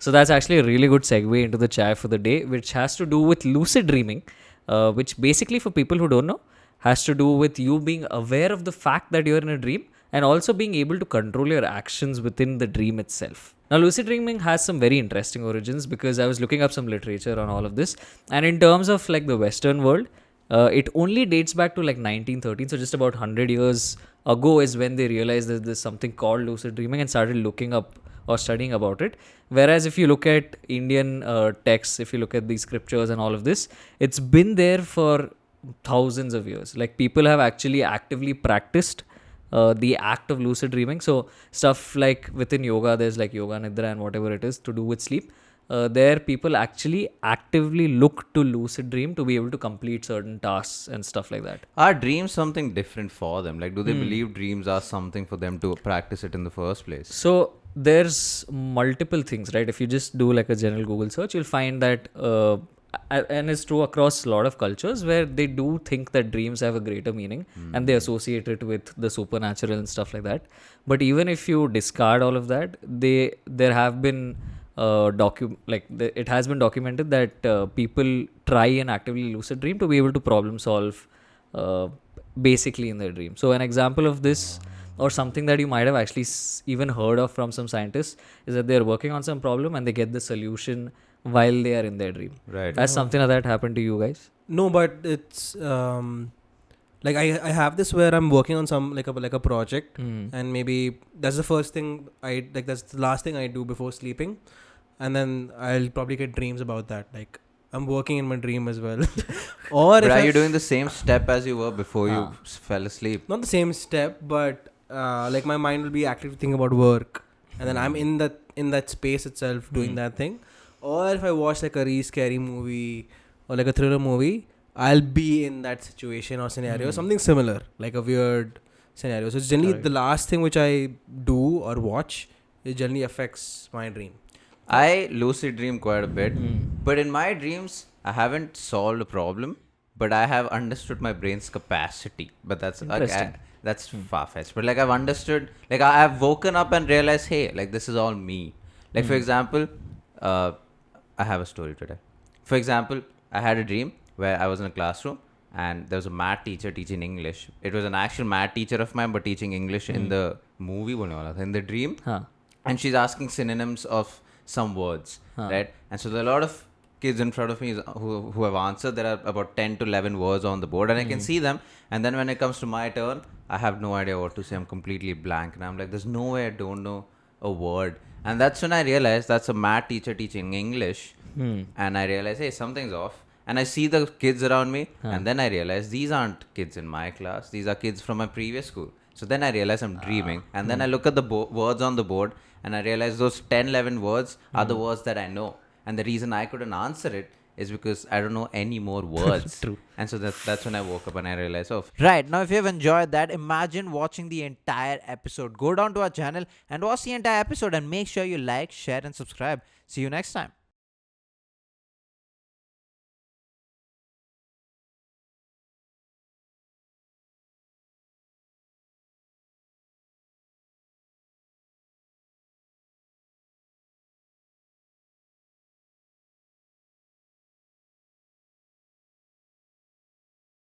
So that's actually a really good segue into the chai for the day, which has to do with lucid dreaming, which basically, for people who don't know, has to do with you being aware of the fact that you're in a dream and also being able to control your actions within the dream itself. Now, lucid dreaming has some very interesting origins because I was looking up some literature on all of this. And in terms of like the Western world, it only dates back to like 1913. So just about 100 years ago is when they realized that there's something called lucid dreaming and started looking up or studying about it. Whereas if you look at Indian texts, if you look at the scriptures and all of this, it's been there for thousands of years. Like people have actually actively practiced the act of lucid dreaming. So stuff like within yoga, there's like yoga nidra and whatever it is to do with sleep. There people actually actively look to lucid dream to be able to complete certain tasks and stuff like that. Are dreams something different for them? Like, do they believe dreams are something for them to practice it in the first place? So there's multiple things, right? If you just do like a general Google search, you'll find that and it's true across a lot of cultures where they do think that dreams have a greater meaning and they associate it with the supernatural and stuff like that. But even if you discard all of that, there have been it has been documented that people try and actively lucid dream to be able to problem solve basically in their dream. So an example of this, or something that you might have actually even heard of from some scientists, is that they're working on some problem and they get the solution while they are in their dream. Right. Has something like that happened to you guys? No, but it's like I have this where I'm working on some like a project, and maybe that's the first thing that's the last thing I do before sleeping, and then I'll probably get dreams about that. Like I'm working in my dream as well. Or but are you doing the same step as you were before you fell asleep? Not the same step, but like my mind will be actively thinking about work, and then I'm in that space itself doing that thing. Or if I watch like a really scary movie or like a thriller movie, I'll be in that situation or scenario, something similar, like a weird scenario. So it's generally the last thing which I do or watch, it generally affects my dream. I lucid dream quite a bit, but in my dreams, I haven't solved a problem, but I have understood my brain's capacity. But that's that's far-fetched. But like I've understood, like I've woken up and realized, hey, like this is all me. Like for example, I have a story today. For example, I had a dream where I was in a classroom and there was a math teacher teaching English. It was an actual math teacher of mine, but teaching English in the movie, in the dream. And she's asking synonyms of some words, right? And so there are a lot of kids in front of me who have answered. There are about 10 to 11 words on the board and I can see them. And then when it comes to my turn, I have no idea what to say. I'm completely blank. And I'm like, there's no way I don't know a word. And that's when I realized that's a math teacher teaching English. And I realized, hey, something's off. And I see the kids around me. And then I realized these aren't kids in my class. These are kids from my previous school. So then I realize I'm dreaming. And then I look at the words on the board. And I realize those 10, 11 words are the words that I know. And the reason I couldn't answer it is because I don't know any more words. True. And so that's when I woke up and I realized, oh. Right. Now, if you have enjoyed that, imagine watching the entire episode. Go down to our channel and watch the entire episode and make sure you like, share and subscribe. See you next time.